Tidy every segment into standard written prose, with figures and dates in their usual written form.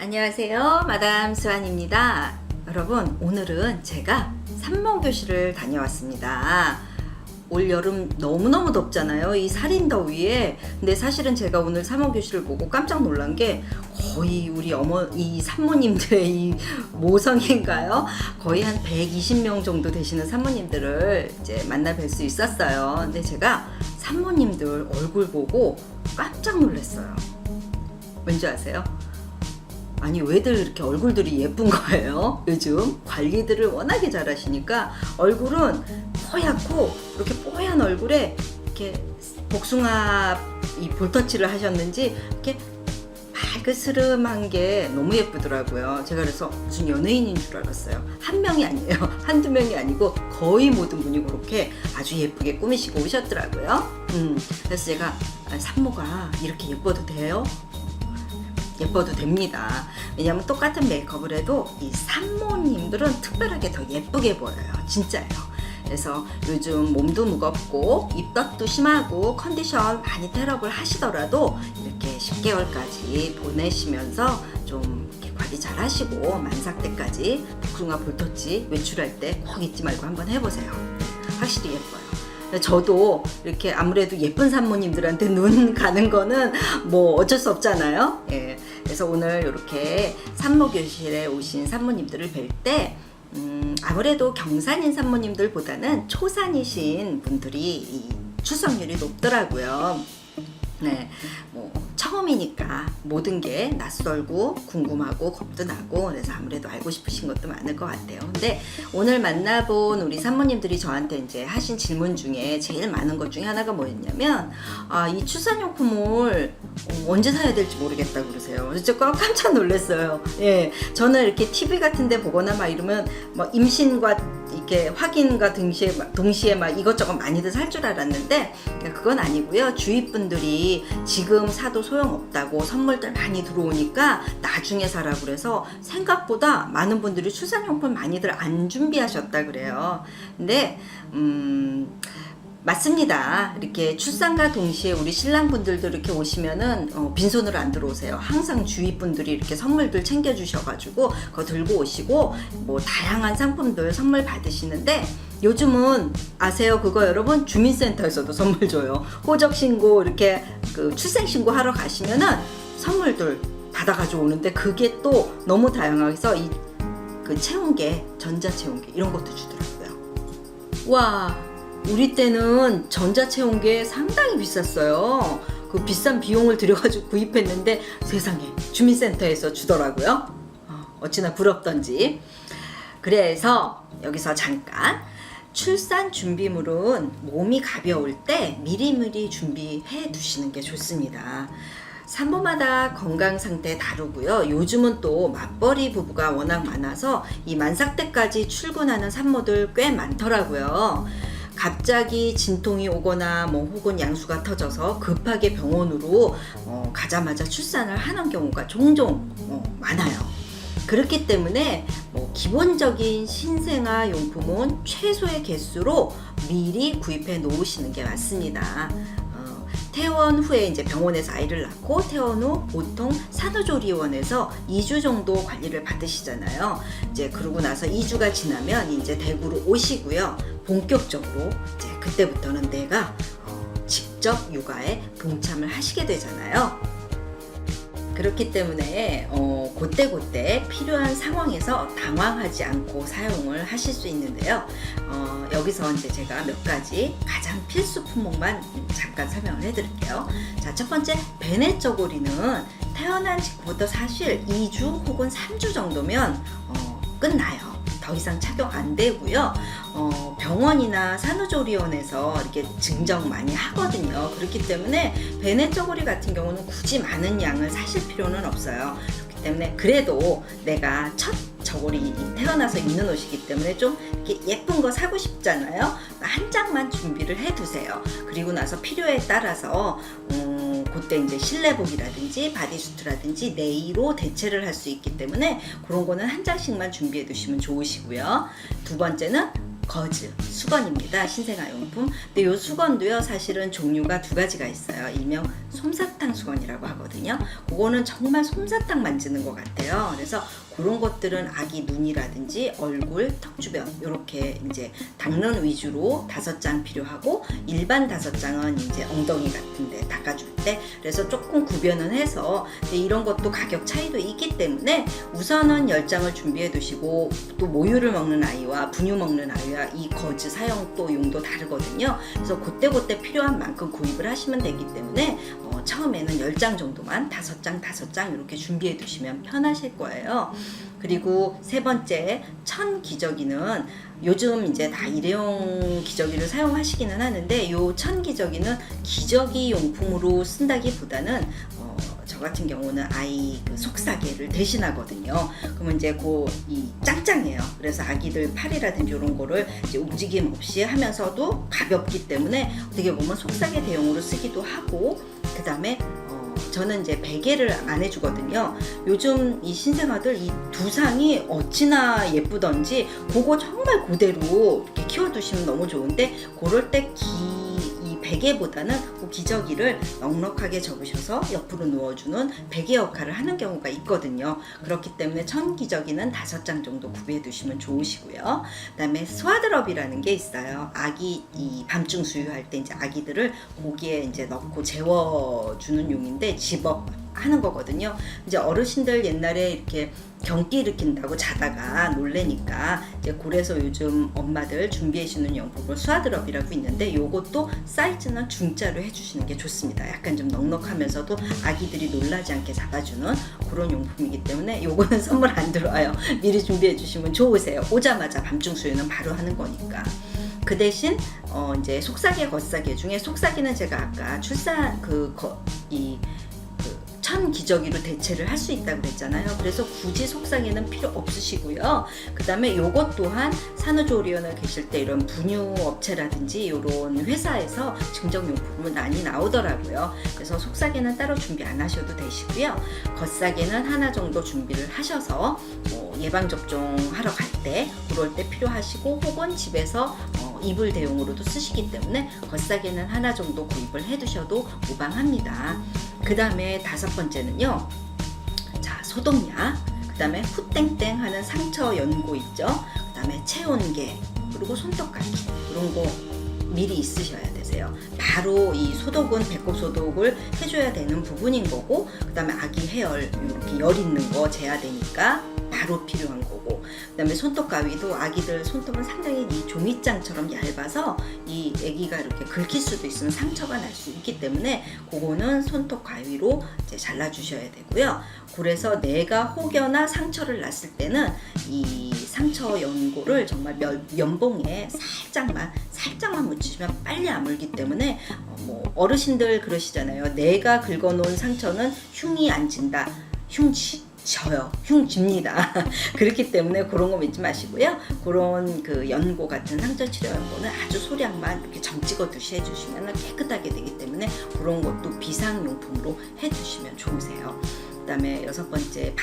안녕하세요, 마담 수환입니다. 여러분, 오늘은 제가 산모교실을 다녀왔습니다. 올 여름 너무너무 덥잖아요, 이 살인더위에. 근데 사실은 제가 오늘 산모교실을 보고 깜짝 놀란 게 거의 우리 이 산모님들의 이 모성인가요? 거의 한 120명 정도 되시는 산모님들을 이제 만나 뵐 수 있었어요. 근데 제가 산모님들 얼굴 보고 깜짝 놀랐어요. 왠지 아세요? 아니, 왜들 이렇게 얼굴들이 예쁜 거예요? 요즘 관리들을 워낙에 잘 하시니까 얼굴은 뽀얗고, 이렇게 뽀얀 얼굴에 이렇게 복숭아 이 볼터치를 하셨는지 이렇게 발그스름한 게 너무 예쁘더라고요. 제가 그래서 무슨 연예인인 줄 알았어요. 한 명이 아니에요. 한두 명이 아니고 거의 모든 분이 그렇게 아주 예쁘게 꾸미시고 오셨더라고요. 그래서 제가 산모가 이렇게 예뻐도 돼요? 예뻐도 됩니다. 왜냐면 똑같은 메이크업을 해도 이 산모님들은 특별하게 더 예쁘게 보여요. 진짜예요. 그래서 요즘 몸도 무겁고 입덧도 심하고 컨디션 많이 테러블 하시더라도 이렇게 10개월까지 보내시면서 좀 이렇게 관리 잘 하시고 만삭 때까지 복숭아 볼터치 외출할 때 꼭 잊지 말고 한번 해보세요. 확실히 예뻐요. 저도 이렇게 아무래도 예쁜 산모님들한테 눈 가는 거는 뭐 어쩔 수 없잖아요. 예. 그래서 오늘 이렇게 산모교실에 오신 산모님들을 뵐 때 아무래도 경산인 산모님들보다는 초산이신 분들이 이 출산율이 높더라고요. 네, 뭐 처음이니까 모든 게 낯설고 궁금하고 겁도 나고, 그래서 아무래도 알고 싶으신 것도 많을 것 같아요. 근데 오늘 만나본 우리 산모님들이 저한테 이제 하신 질문 중에 제일 많은 것 중에 하나가 뭐였냐면, 이 출산용품을 언제 사야 될지 모르겠다 그러세요. 그래서 제가 깜짝 놀랐어요. 예, 저는 이렇게 TV 같은데 보거나 막 이러면 뭐 임신과 이렇게 확인과 동시에 막 이것저것 많이들 살 줄 알았는데 그건 아니고요. 주위 분들이 지금 사도 소용없다고 선물들 많이 들어오니까 나중에 사라 그래서 생각보다 많은 분들이 출산용품 많이들 안 준비하셨다 그래요. 근데 맞습니다. 이렇게 출산과 동시에 우리 신랑분들도 이렇게 오시면은 빈손으로 안 들어오세요. 항상 주위 분들이 이렇게 선물들 챙겨주셔가지고 그거 들고 오시고 뭐 다양한 상품들 선물 받으시는데, 요즘은 아세요? 그거 여러분, 주민센터에서도 선물 줘요. 호적신고 이렇게 그 출생신고 하러 가시면은 선물들 받아가지고 오는데, 그게 또 너무 다양해서 이 그 체온계, 전자체온계 이런 것도 주더라고요. 와, 우리 때는 전자체온계 상당히 비쌌어요. 그 비싼 비용을 들여가지고 구입했는데 세상에 주민센터에서 주더라고요. 어찌나 부럽던지. 그래서 여기서 잠깐, 출산 준비물은 몸이 가벼울 때 미리미리 준비해 두시는 게 좋습니다. 산모마다 건강 상태 다르고요. 요즘은 또 맞벌이 부부가 워낙 많아서 이 만삭 때까지 출근하는 산모들 꽤 많더라고요. 갑자기 진통이 오거나 뭐 혹은 양수가 터져서 급하게 병원으로 가자마자 출산을 하는 경우가 종종 많아요. 그렇기 때문에 뭐 기본적인 신생아 용품은 최소의 개수로 미리 구입해 놓으시는 게 맞습니다. 퇴원 후에 이제 병원에서 아이를 낳고 퇴원 후 보통 산후조리원에서 2주 정도 관리를 받으시잖아요. 이제 그러고 나서 2주가 지나면 이제 대구로 오시고요. 본격적으로 이제 그때부터는 내가 직접 육아에 동참을 하시게 되잖아요. 그렇기 때문에 그때그때 필요한 상황에서 당황하지 않고 사용을 하실 수 있는데요. 여기서 이제 제가 몇 가지 가장 필수 품목만 잠깐 설명을 해드릴게요. 자, 첫 번째, 베네저고리는 태어난 직후부터 사실 2주 혹은 3주 정도면 끝나요. 더 이상 착용 안 되고요. 병원이나 산후조리원에서 이렇게 증정 많이 하거든요. 그렇기 때문에 베네저고리 같은 경우는 굳이 많은 양을 사실 필요는 없어요. 그렇기 때문에 그래도 내가 첫 저고리 태어나서 입는 옷이기 때문에 좀 이렇게 예쁜 거 사고 싶잖아요. 한 장만 준비를 해 두세요. 그리고 나서 필요에 따라서 그때 이제 실내복이라든지 바디수트라든지 네이로 대체를 할 수 있기 때문에 그런 거는 한 장씩만 준비해 두시면 좋으시고요. 두 번째는 거즈, 수건입니다. 신생아용품. 근데 이 수건도요, 사실은 종류가 두 가지가 있어요. 일명 솜사탕 수건이라고 하거든요. 그거는 정말 솜사탕 만지는 것 같아요. 그래서 그런 것들은 아기 눈이라든지 얼굴, 턱 주변 이렇게 이제 닦는 위주로 5장 필요하고, 일반 5장은 이제 엉덩이 같은데 닦아줄 때, 그래서 조금 구별은 해서. 이런 것도 가격 차이도 있기 때문에 우선은 10장을 준비해 두시고, 또 모유를 먹는 아이와 분유 먹는 아이와 이 거즈 사용 또 용도 다르거든요. 그래서 그때 필요한 만큼 구입을 하시면 되기 때문에 처음에는 10장 정도만 5장 이렇게 준비해 두시면 편하실 거예요. 그리고 세 번째, 천 기저귀는 요즘 이제 다 일회용 기저귀를 사용하시기는 하는데, 요 천 기저귀는 기저귀 용품으로 쓴다기보다는 저 같은 경우는 아이 그 속삭이를 대신하거든요. 그러면 이제 이 짱짱해요. 그래서 아기들 팔이라든지 이런 거를 이제 움직임 없이 하면서도 가볍기 때문에 어떻게 보면 속삭이 대용으로 쓰기도 하고, 그 다음에 저는 이제 베개를 안 해주거든요. 요즘 이 신생아들 이 두상이 어찌나 예쁘던지 그거 정말 그대로 이렇게 키워두시면 너무 좋은데, 그럴 때 이 베개보다는 그 기저귀를 넉넉하게 접으셔서 옆으로 누워주는 베개 역할을 하는 경우가 있거든요. 그렇기 때문에 천 기저귀는 5장 정도 구비해 두시면 좋으시고요. 그 다음에 스와드럽이라는 게 있어요. 아기 이 밤중 수유할 때 이제 아기들을 거기에 이제 넣고 재워주는 용인데, 집업 하는 거거든요. 이제 어르신들 옛날에 이렇게 경기 일으킨다고 자다가 놀래니까 이제 그래서 요즘 엄마들 준비해 주는 용품을 스와드럽이라고 있는데, 요것도 사이즈는 중짜로 해주시는 게 좋습니다. 약간 좀 넉넉하면서도 아기들이 놀라지 않게 잡아주는 그런 용품이기 때문에 요거는 선물 안 들어와요. 미리 준비해 주시면 좋으세요. 오자마자 밤중 수유는 바로 하는 거니까. 그 대신 이제 속삭이, 겉삭이 중에 속삭이는 제가 아까 천 기저귀로 대체를 할 수 있다고 그랬잖아요. 그래서 굳이 속삭이는 필요 없으시고요. 그 다음에 요것 또한 산후조리원에 계실 때 이런 분유 업체라든지 이런 회사에서 증정용품은 많이 나오더라고요. 그래서 속삭이는 따로 준비 안 하셔도 되시고요. 겉삭이는 하나 정도 준비를 하셔서 예방접종 하러 갈 때 그럴 때 필요하시고, 혹은 집에서 이불 대용으로도 쓰시기 때문에 겉삭이는 하나 정도 구입을 해 두셔도 무방합니다. 그 다음에 5번째는요, 자, 소독약, 그 다음에 후땡땡 하는 상처 연고 있죠. 그 다음에 체온계, 그리고 손톱깎이, 이런 거 미리 있으셔야 되세요. 바로 이 소독은 배꼽 소독을 해줘야 되는 부분인 거고, 그 다음에 아기 해열, 이렇게 열 있는 거 제하되니까 바로 필요한 거고, 그 다음에 손톱 가위도 아기들 손톱은 상당히 이 종이장처럼 얇아서 이 아기가 이렇게 긁힐 수도 있으면 상처가 날 수 있기 때문에 그거는 손톱 가위로 이제 잘라주셔야 되고요. 그래서 내가 혹여나 상처를 났을 때는 이 상처 연고를 정말 면봉에 살짝만 묻히시면 빨리 아물기 때문에, 어르신들 그러시잖아요. 내가 긁어놓은 상처는 흉이 안 진다. 흉 집니다. 그렇기 때문에 그런 거 믿지 마시고요. 그런 그 연고 같은 상처 치료 연고는 아주 소량만 이렇게 점 찍어 해주시면 깨끗하게 되기 때문에 그런 것도 비상용품으로 해주시면 좋으세요. 그 다음에 6번째,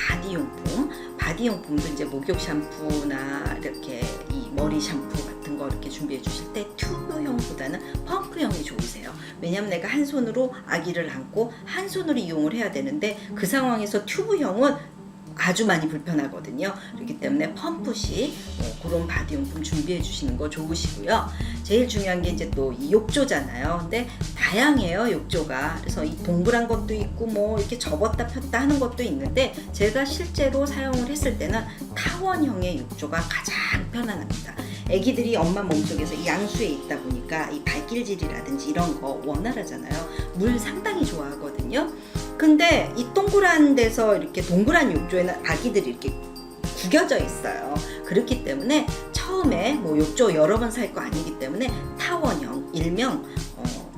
바디용품도 이제 목욕 샴푸나 이렇게 이 머리 샴푸 같은 거 이렇게 준비해 주실 때 튜브형보다는 펌프형이 좋으세요. 왜냐면 내가 한 손으로 아기를 안고 한 손으로 이용을 해야 되는데, 그 상황에서 튜브형은 아주 많이 불편하거든요. 그렇기 때문에 펌프식 그런 바디용품 준비해 주시는 거 좋으시고요. 제일 중요한 게 이제 또 이 욕조잖아요. 근데 다양해요, 욕조가. 그래서 이 동그란 것도 있고 이렇게 접었다 폈다 하는 것도 있는데, 제가 실제로 사용을 했을 때는 타원형의 욕조가 가장 편안합니다. 애기들이 엄마 몸속에서 이 양수에 있다 보니까 이 발길질이라든지 이런 거 원활하잖아요. 물 상당히 좋아하거든요. 근데 이 동그란 데서 이렇게 동그란 욕조에는 아기들이 이렇게 구겨져 있어요. 그렇기 때문에 처음에 욕조 여러 번 살 거 아니기 때문에 타원형, 일명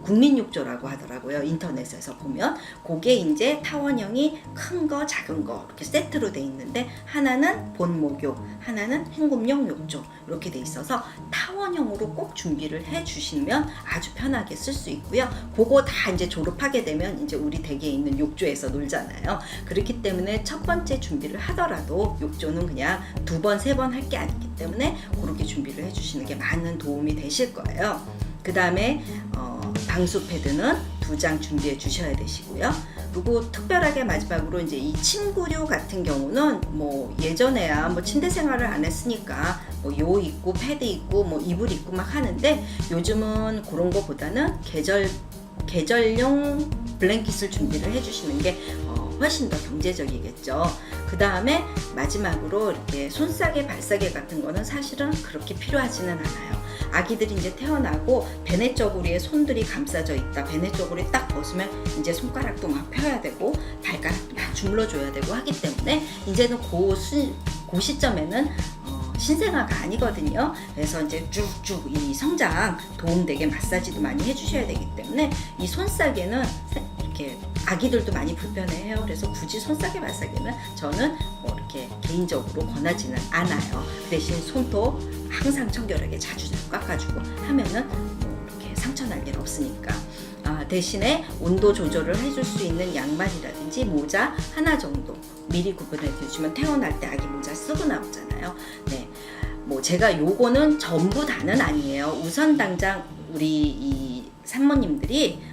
국민욕조라고 하더라고요. 인터넷에서 보면 그게 이제 타원형이 큰 거 작은 거 이렇게 세트로 돼 있는데 하나는 본목욕, 하나는 헹굼용 욕조 이렇게 돼 있어서 타원형으로 꼭 준비를 해 주시면 아주 편하게 쓸 수 있고요. 그거 다 이제 졸업하게 되면 이제 우리 댁에 있는 욕조에서 놀잖아요. 그렇기 때문에 첫 번째 준비를 하더라도 욕조는 그냥 2번, 3번 할 게 아니기 때문에 그렇게 준비를 해 주시는 게 많은 도움이 되실 거예요. 그 다음에 방수 패드는 2장 준비해 주셔야 되시고요. 그리고 특별하게 마지막으로 이제 이 침구류 같은 경우는 뭐 예전에야 뭐 침대 생활을 안 했으니까 뭐 요 있고 패드 있고 뭐 이불 있고 막 하는데 요즘은 그런 거보다는 계절용 블랭킷을 준비를 해주시는 게 훨씬 더 경제적이겠죠. 그 다음에 마지막으로 이렇게 손싸개, 발싸개 같은 거는 사실은 그렇게 필요하지는 않아요. 아기들이 이제 태어나고 베네 쪼구리에 손들이 감싸져 있다. 베네 쪼구리 딱 벗으면 이제 손가락도 막 펴야 되고 발가락도 막 주물러줘야 되고 하기 때문에 이제는 그 시점에는 신생아가 아니거든요. 그래서 이제 쭉쭉 이 성장 도움되게 마사지도 많이 해주셔야 되기 때문에 이 손싸개는 이렇게 아기들도 많이 불편해해요. 그래서 굳이 손싸개 발싸개는 저는 뭐 이렇게 개인적으로 권하지는 않아요. 그 대신 손톱 항상 청결하게 자주 깎아주고 하면은 뭐 이렇게 상처 날 일 없으니까. 대신에 온도 조절을 해줄 수 있는 양말이라든지 모자 하나 정도 미리 구분해 주시면 태어날 때 아기 모자 쓰고 나오잖아요. 네, 뭐 제가 요거는 전부 다는 아니에요. 우선 당장 우리 이 산모님들이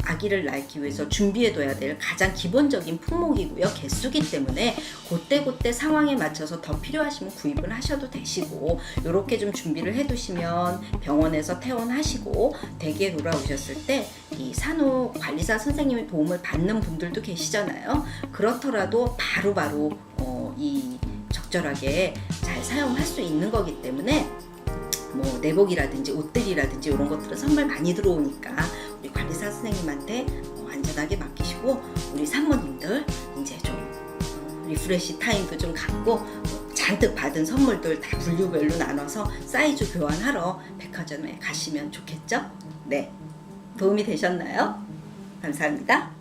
아기를 낳기 위해서 준비해둬야 될 가장 기본적인 품목이고요. 개수기 때문에 그때 상황에 맞춰서 더 필요하시면 구입을 하셔도 되시고 이렇게 좀 준비를 해두시면 병원에서 퇴원하시고 댁에 돌아오셨을 때 이 산후 관리사 선생님의 도움을 받는 분들도 계시잖아요. 그렇더라도 바로바로 이 적절하게 잘 사용할 수 있는 거기 때문에 뭐 내복이라든지 옷들이라든지 이런 것들은 선물 많이 들어오니까 우리 관리사 선생님한테 안전하게 맡기시고 우리 산모님들 이제 좀 리프레시 타임도 좀 갖고 잔뜩 받은 선물들 다 분류별로 나눠서 사이즈 교환하러 백화점에 가시면 좋겠죠? 네, 도움이 되셨나요? 감사합니다.